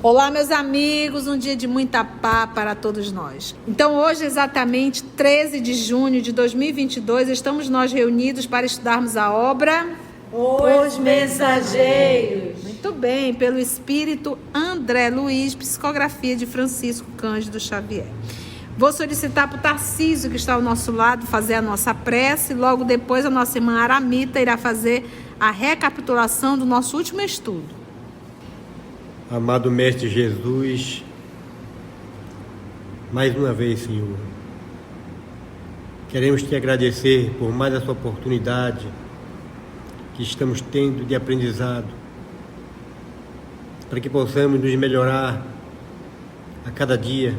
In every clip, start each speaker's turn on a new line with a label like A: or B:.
A: Olá, meus amigos, um dia de muita paz para todos nós. Então, hoje, exatamente 13 de junho de 2022, estamos nós reunidos para estudarmos a obra
B: Os Mensageiros.
A: Muito bem, pelo Espírito André Luiz, psicografia de Francisco Cândido Xavier. Vou solicitar para o Tarcísio, que está ao nosso lado, fazer a nossa prece. Logo depois, a nossa irmã Aramita irá fazer a recapitulação do nosso último estudo.
C: Amado Mestre Jesus, mais uma vez, Senhor, queremos te agradecer por mais essa oportunidade que estamos tendo de aprendizado, para que possamos nos melhorar a cada dia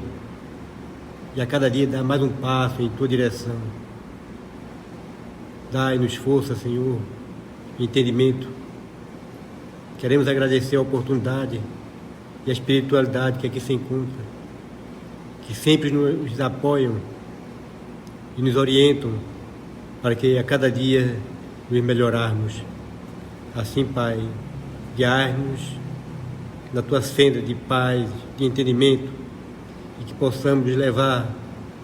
C: e a cada dia dar mais um passo em tua direção. Dai-nos força, Senhor, entendimento. Queremos agradecer a oportunidade e a espiritualidade que aqui se encontra, que sempre nos apoiam e nos orientam para que a cada dia nos melhorarmos. Assim, Pai, guiar-nos na tua senda de paz, de entendimento, e que possamos levar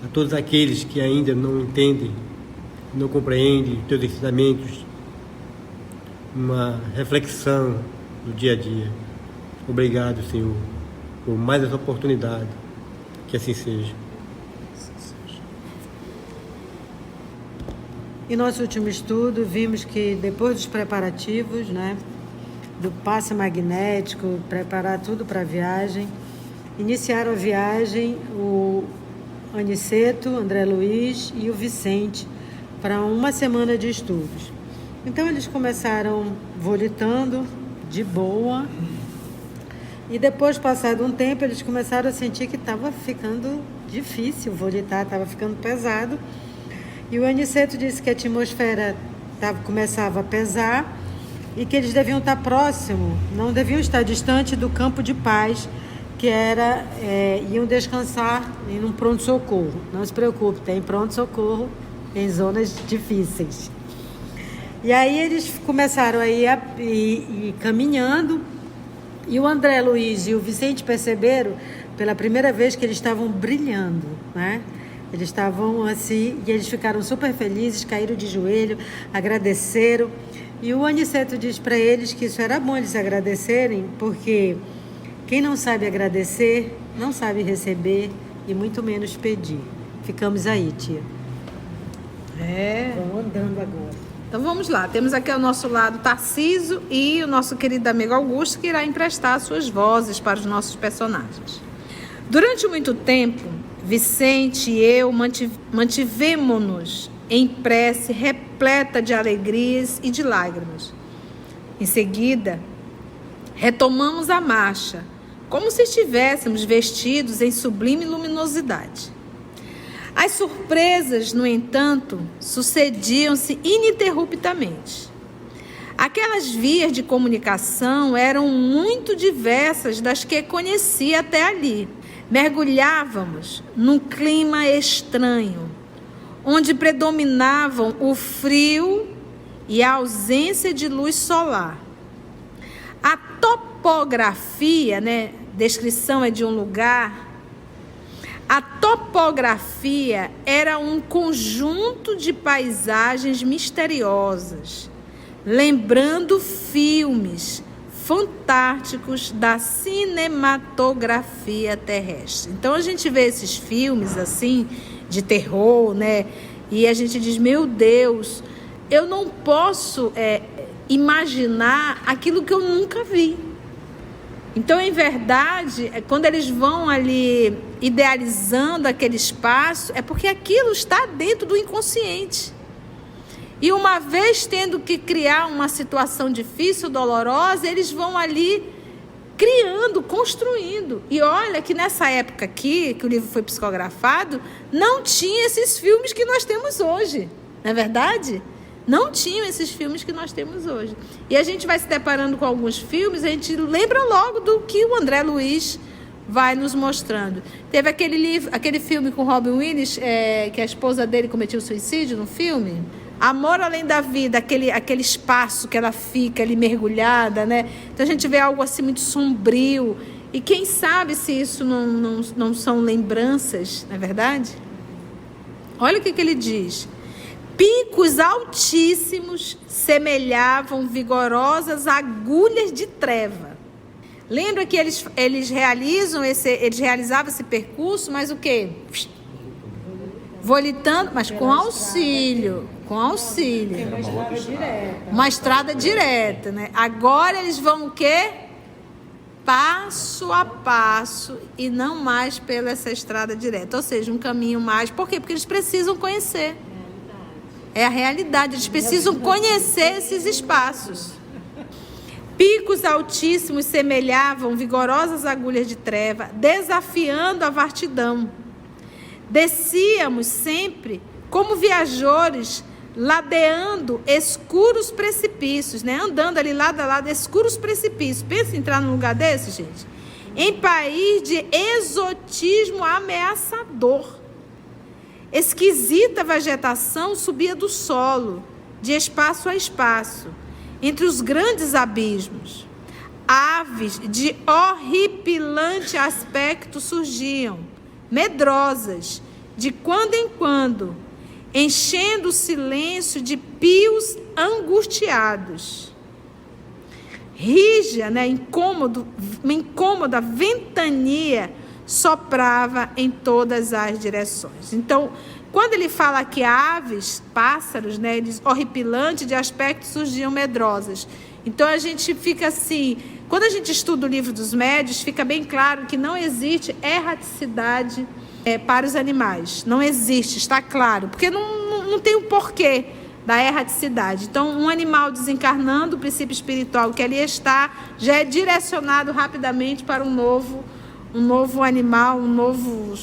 C: a todos aqueles que ainda não entendem, não compreendem os teus ensinamentos, uma reflexão do dia a dia. Obrigado, Senhor, por mais essa oportunidade. Que assim seja.
B: Em nosso último estudo, vimos que depois dos preparativos, do passe magnético, preparar tudo para a viagem, iniciaram a viagem o Aniceto, André Luiz e o Vicente para uma semana de estudos. Então, eles começaram volitando de boa. E depois, passado um tempo, eles começaram a sentir que estava ficando difícil volitar, estava ficando pesado. E o Aniceto disse que a atmosfera começava a pesar e que eles deviam estar próximo, não deviam estar distante do campo de paz, que iam descansar em um pronto-socorro. Não se preocupe, tem pronto-socorro em zonas difíceis. E aí eles começaram a ir caminhando. E o André Luiz e o Vicente perceberam pela primeira vez que eles estavam brilhando, Eles estavam assim, e eles ficaram super felizes, caíram de joelho, agradeceram. E o Aniceto diz para eles que isso era bom eles agradecerem, porque quem não sabe agradecer, não sabe receber e muito menos pedir. Ficamos aí, tia. Vamos andando agora.
A: Então vamos lá, temos aqui ao nosso lado Tarcísio e o nosso querido amigo Augusto, que irá emprestar suas vozes para os nossos personagens. Durante muito tempo, Vicente e eu mantivemo-nos em prece repleta de alegrias e de lágrimas. Em seguida, retomamos a marcha, como se estivéssemos vestidos em sublime luminosidade. As surpresas, no entanto, sucediam-se ininterruptamente. Aquelas vias de comunicação eram muito diversas das que conhecia até ali. Mergulhávamos num clima estranho, onde predominavam o frio e a ausência de luz solar. A topografia, descrição é de um lugar. A topografia era um conjunto de paisagens misteriosas, lembrando filmes fantásticos da cinematografia terrestre. Então a gente vê esses filmes assim de terror, e a gente diz: meu Deus, eu não posso imaginar aquilo que eu nunca vi. Então, em verdade, quando eles vão ali idealizando aquele espaço, é porque aquilo está dentro do inconsciente. E uma vez tendo que criar uma situação difícil, dolorosa, eles vão ali criando, construindo. E olha que nessa época aqui, que o livro foi psicografado, não tinha esses filmes que nós temos hoje. Não é verdade? Não tinham esses filmes que nós temos hoje. E a gente vai se deparando com alguns filmes, a gente lembra logo do que o André Luiz vai nos mostrando. Teve aquele filme com Robin Williams, que a esposa dele cometeu suicídio no filme. Amor Além da Vida, aquele espaço que ela fica ali mergulhada, né? Então a gente vê algo assim muito sombrio. E quem sabe se isso não são lembranças, não é verdade? Olha o que ele diz. Picos altíssimos semelhavam vigorosas agulhas de treva. Lembra que eles realizavam esse percurso, mas o quê? Volitando, mas com auxílio. Uma estrada direta, né? Agora eles vão o quê? Passo a passo e não mais pela essa estrada direta. Ou seja, um caminho mais. Por quê? Porque eles precisam conhecer. É a realidade. Eles precisam conhecer esses espaços. Picos altíssimos semelhavam vigorosas agulhas de treva, desafiando a vastidão. Descíamos sempre como viajores, ladeando escuros precipícios, né? Andando ali lado a lado, escuros precipícios. Pensa em entrar num lugar desse, gente? Em país de exotismo ameaçador. Esquisita vegetação subia do solo, de espaço a espaço, entre os grandes abismos. Aves de horripilante aspecto surgiam, medrosas, de quando em quando, enchendo o silêncio de pios angustiados. Rígia, né, uma incômoda ventania soprava em todas as direções. Então, quando ele fala que aves, pássaros, né, eles horripilantes de aspecto surgiam medrosas. Então a gente fica assim, quando a gente estuda o livro dos médios, fica bem claro que não existe erraticidade para os animais. Não existe, está claro, porque não tem o porquê da erraticidade. Então, um animal desencarnando, o princípio espiritual que ali está, já é direcionado rapidamente para um novo animal, um novo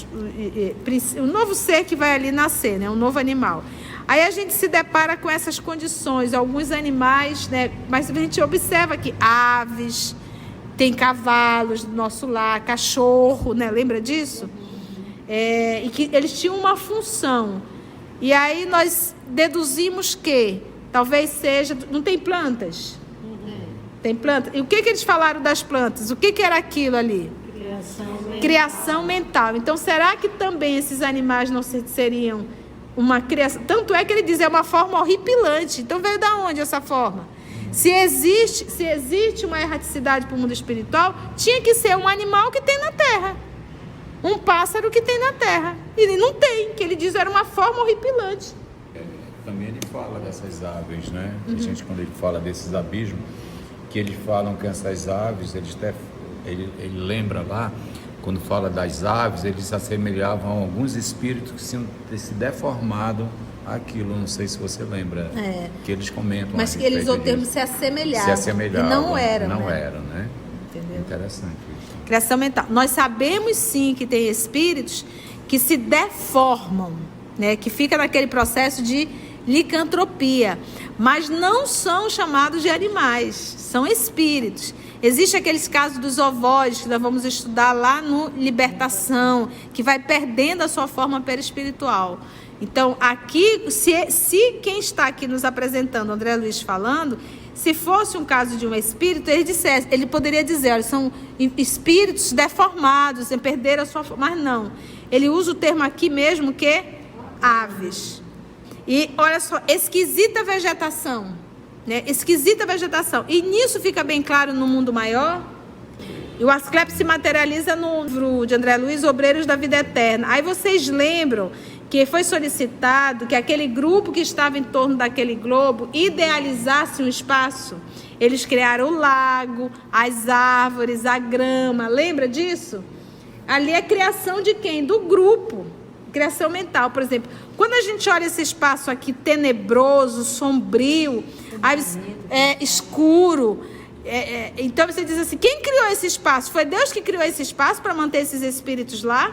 A: ser que vai ali nascer, né? Um novo animal. Aí a gente se depara com essas condições, alguns animais, né? Mas a gente observa que aves, tem cavalos do nosso lar, cachorro, né? Lembra disso? E que eles tinham uma função. E aí nós deduzimos que talvez seja... Não tem plantas? Tem plantas. E o que eles falaram das plantas? O que era aquilo ali? Criação mental. Então, será que também esses animais não seriam uma criação? Tanto é que ele diz, é uma forma horripilante. Então, veio da onde essa forma? Se existe uma erraticidade para o mundo espiritual, tinha que ser um animal que tem na Terra. Um pássaro que tem na Terra. E não tem, que ele diz era uma forma horripilante.
D: Também ele fala dessas aves, né? A gente, quando ele fala desses abismos, que eles falam que essas aves, ele lembra lá, quando fala das aves, eles se assemelhavam a alguns espíritos que tinham se deformado aquilo, não sei se você lembra, que eles comentam.
A: Mas que eles usam o termo se assemelhavam. E não eram.
D: Não eram, né?
A: Entendeu?
D: Interessante isso.
A: Criação mental. Nós sabemos sim que tem espíritos que se deformam, né? Que fica naquele processo de licantropia, mas não são chamados de animais, são espíritos. Existem aqueles casos dos ovoides que nós vamos estudar lá no Libertação, que vai perdendo a sua forma perispiritual. Então, aqui, se quem está aqui nos apresentando, André Luiz falando, se fosse um caso de um espírito, ele poderia dizer, olha, são espíritos deformados, perderam a sua forma, mas não. Ele usa o termo aqui mesmo que aves. E olha só, esquisita vegetação, né? Esquisita vegetação. E nisso fica bem claro no mundo maior. E o Asclepios se materializa no livro de André Luiz, Obreiros da Vida Eterna. Aí vocês lembram que foi solicitado que aquele grupo que estava em torno daquele globo idealizasse um espaço. Eles criaram o lago, as árvores, a grama. Lembra disso? Ali é criação de quem? Do grupo. Criação mental, por exemplo. Quando a gente olha esse espaço aqui tenebroso, sombrio, escuro, então você diz assim, quem criou esse espaço? Foi Deus que criou esse espaço para manter esses espíritos lá?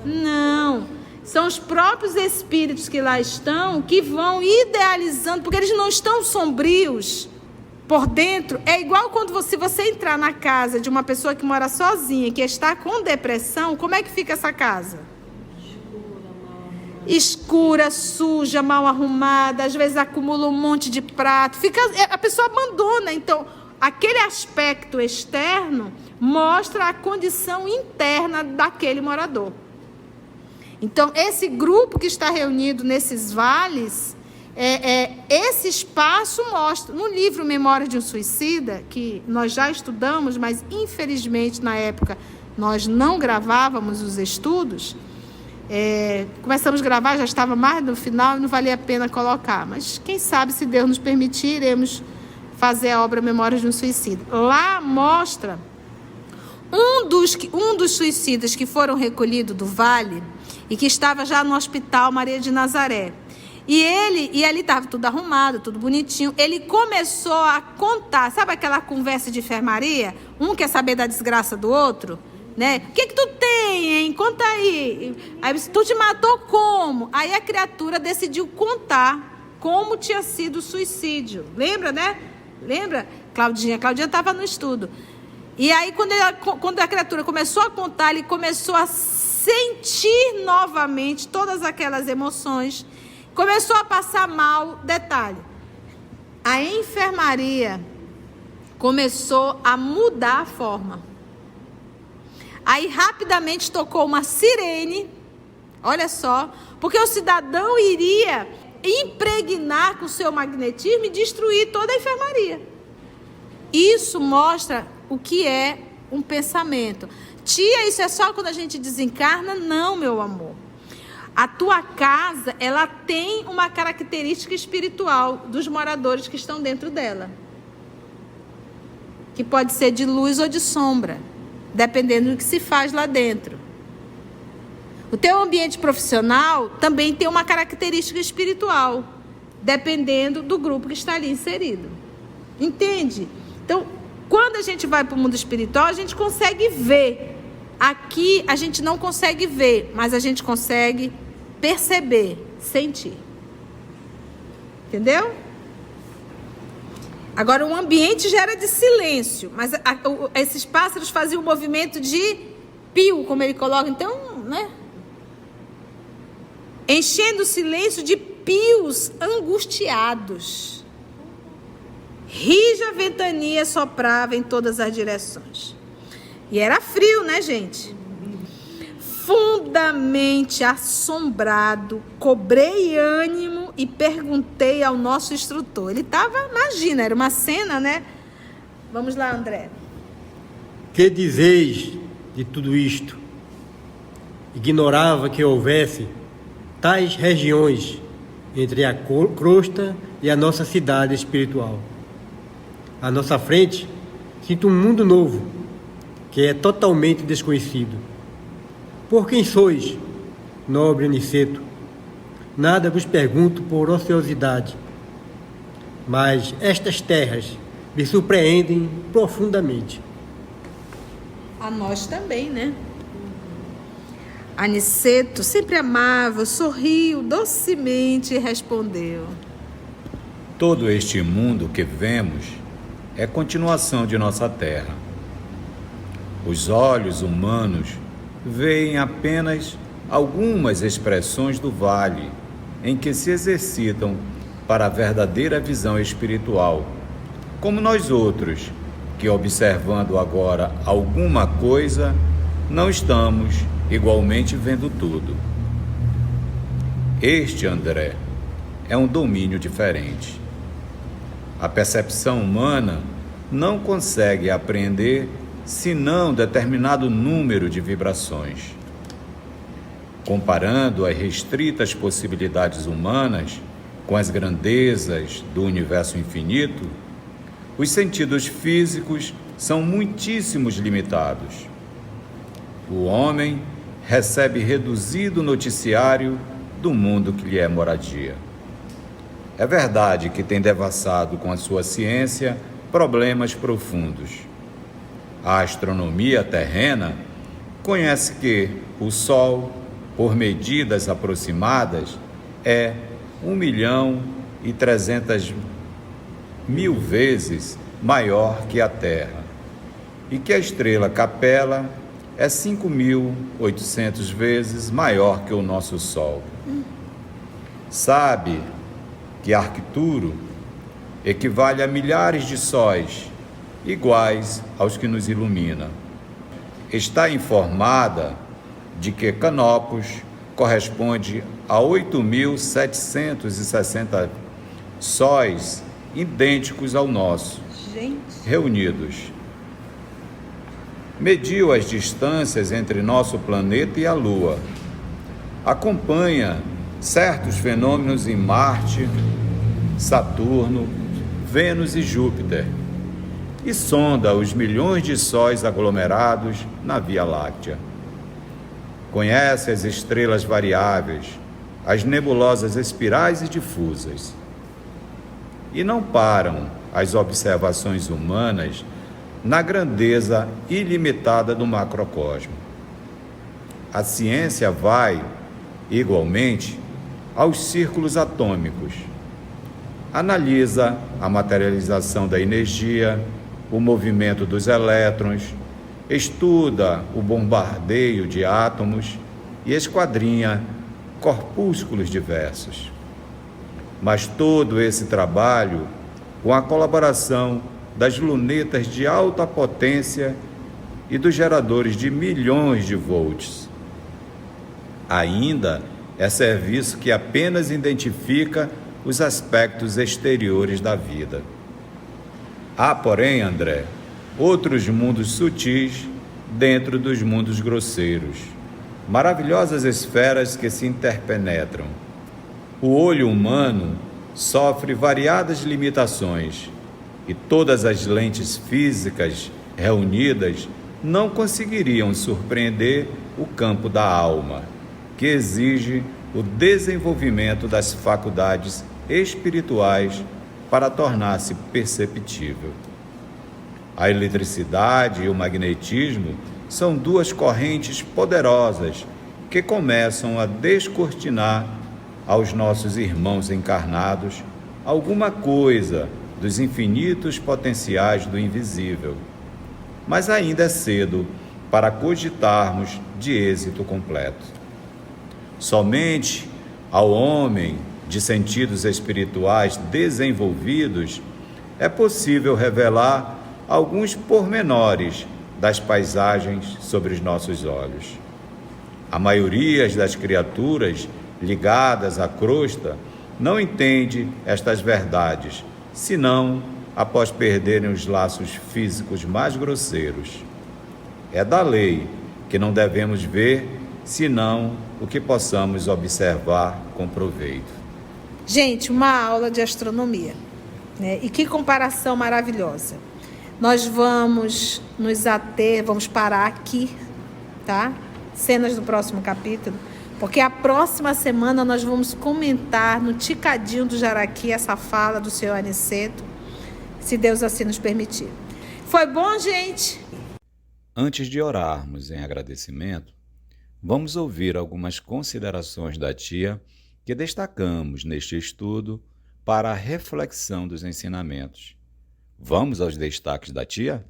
A: Não. São os próprios espíritos que lá estão, que vão idealizando, porque eles não estão sombrios. por dentro, é igual quando se você entrar na casa de uma pessoa que mora sozinha, que está com depressão, como é que fica essa casa? Escura, suja, mal arrumada, às vezes acumula um monte de prato, a pessoa abandona. Então, aquele aspecto externo mostra a condição interna daquele morador. Então, esse grupo que está reunido nesses vales, esse espaço mostra. No livro Memórias de um Suicida, que nós já estudamos, mas infelizmente na época nós não gravávamos os estudos, começamos a gravar, já estava mais no final e não valia a pena colocar. Mas quem sabe, se Deus nos permitir, iremos fazer a obra Memórias de um Suicida. Lá mostra um dos suicidas que foram recolhidos do vale e que estava já no hospital Maria de Nazaré. E ali estava tudo arrumado, tudo bonitinho. Ele começou a contar, sabe aquela conversa de enfermaria? Um quer saber da desgraça do outro, né? O que tu tem, hein? Conta aí. Aí tu te matou como? Aí a criatura decidiu contar como tinha sido o suicídio. Lembra, né? Lembra? Claudinha estava no estudo. E aí quando a criatura começou a contar, ele começou a sentir novamente todas aquelas emoções. Começou a passar mal. Detalhe, a enfermaria começou a mudar a forma. Aí rapidamente tocou uma sirene, olha só, porque o cidadão iria impregnar com o seu magnetismo e destruir toda a enfermaria. Isso mostra o que é um pensamento. Tia, isso é só quando a gente desencarna? Não, meu amor. A tua casa, ela tem uma característica espiritual dos moradores que estão dentro dela. Que pode ser de luz ou de sombra, dependendo do que se faz lá dentro. O teu ambiente profissional também tem uma característica espiritual, dependendo do grupo que está ali inserido. Entende? Então, quando a gente vai para o mundo espiritual, a gente consegue ver. Aqui a gente não consegue ver, mas a gente consegue perceber, sentir. Entendeu? Agora, o ambiente gera de silêncio, mas esses pássaros faziam um movimento de pio, como ele coloca. Então, né? Enchendo o silêncio de pios angustiados. Rija ventania soprava em todas as direções. E era frio, né, gente? Fundamente assombrado, cobrei ânimo e perguntei ao nosso instrutor. Ele estava, imagina, era uma cena, né? Vamos lá, André.
C: Que dizeis de tudo isto? Ignorava que houvesse tais regiões entre a crosta e a nossa cidade espiritual. À nossa frente, sinto um mundo novo, que é totalmente desconhecido. Por quem sois, nobre Aniceto? Nada vos pergunto por ociosidade, mas estas terras me surpreendem profundamente.
A: A nós também, né? Aniceto, sempre amável, sorriu docemente e respondeu:
D: todo este mundo que vemos é continuação de nossa terra. Os olhos humanos veem apenas algumas expressões do vale em que se exercitam para a verdadeira visão espiritual, como nós outros, que observando agora alguma coisa, não estamos igualmente vendo tudo. Este, André, é um domínio diferente. A percepção humana não consegue apreender senão determinado número de vibrações. Comparando as restritas possibilidades humanas com as grandezas do universo infinito, os sentidos físicos são muitíssimos limitados. O homem recebe reduzido noticiário do mundo que lhe é moradia. É verdade que tem devassado com a sua ciência problemas profundos. A astronomia terrena conhece que o Sol, por medidas aproximadas, é 1.300.000 1000 vezes maior que a Terra, e que a estrela Capela é 5.800 vezes maior que o nosso Sol. Sabe que Arcturo equivale a milhares de sóis, iguais aos que nos iluminam. Está informada de que Canopus corresponde a 8.760 sóis idênticos ao nosso, reunidos. Mediu as distâncias entre nosso planeta e a Lua. Acompanha certos fenômenos em Marte, Saturno, Vênus e Júpiter. E sonda os milhões de sóis aglomerados na Via Láctea. Conhece as estrelas variáveis, as nebulosas espirais e difusas. E não param as observações humanas na grandeza ilimitada do macrocosmo. A ciência vai, igualmente, aos círculos atômicos. Analisa a materialização da energia, o movimento dos elétrons, estuda o bombardeio de átomos e esquadrinha corpúsculos diversos. Mas todo esse trabalho, com a colaboração das lunetas de alta potência e dos geradores de milhões de volts, ainda é serviço que apenas identifica os aspectos exteriores da vida. Há, porém, André, outros mundos sutis dentro dos mundos grosseiros, maravilhosas esferas que se interpenetram. O olho humano sofre variadas limitações e todas as lentes físicas reunidas não conseguiriam surpreender o campo da alma, que exige o desenvolvimento das faculdades espirituais para tornar-se perceptível. A eletricidade e o magnetismo são duas correntes poderosas que começam a descortinar aos nossos irmãos encarnados alguma coisa dos infinitos potenciais do invisível. Mas ainda é cedo para cogitarmos de êxito completo. Somente ao homem de sentidos espirituais desenvolvidos é possível revelar alguns pormenores das paisagens sobre os nossos olhos. A maioria das criaturas ligadas à crosta não entende estas verdades, senão após perderem os laços físicos mais grosseiros. É da lei que não devemos ver, senão o que possamos observar com proveito.
A: Gente, uma aula de astronomia, né? E que comparação maravilhosa. Nós vamos nos ater, vamos parar aqui, tá? Cenas do próximo capítulo, porque a próxima semana nós vamos comentar no Ticadinho do Jaraqui essa fala do senhor Aniceto, se Deus assim nos permitir. Foi bom, gente?
D: Antes de orarmos em agradecimento, vamos ouvir algumas considerações da tia que destacamos neste estudo para a reflexão dos ensinamentos. Vamos aos destaques da tia?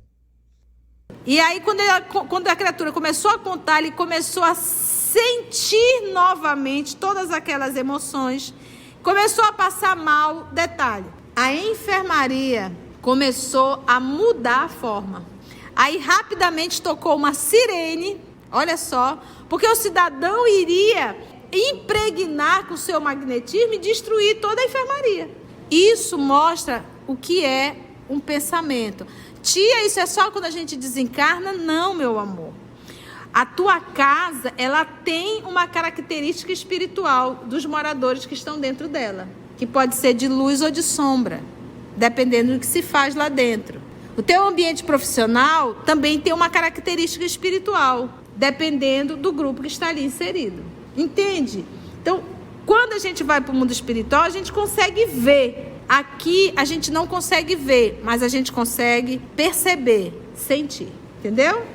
A: E aí, quando a criatura começou a contar, ele começou a sentir novamente todas aquelas emoções, começou a passar mal. Detalhe, a enfermaria começou a mudar a forma. Aí, rapidamente, tocou uma sirene, olha só, porque o cidadão iria impregnar com o seu magnetismo e destruir toda a enfermaria. Isso mostra o que é um pensamento. Tia, isso é só quando a gente desencarna? Não, meu amor. A tua casa, ela tem uma característica espiritual dos moradores que estão dentro dela, que pode ser de luz ou de sombra, dependendo do que se faz lá dentro. O teu ambiente profissional também tem uma característica espiritual, dependendo do grupo que está ali inserido. Entende? Então, quando a gente vai para o mundo espiritual, a gente consegue ver. Aqui a gente não consegue ver, mas a gente consegue perceber, sentir. Entendeu?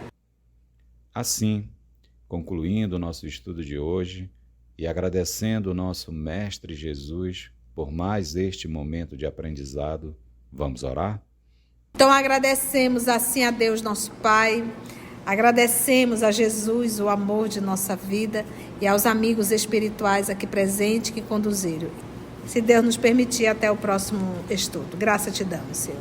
D: Assim, concluindo o nosso estudo de hoje e agradecendo o nosso Mestre Jesus por mais este momento de aprendizado, Vamos orar?
A: Então agradecemos assim a Deus nosso Pai, agradecemos a Jesus o amor de nossa vida e aos amigos espirituais aqui presentes que conduziram. Se Deus nos permitir, até o próximo estudo. Graça te damos, Senhor.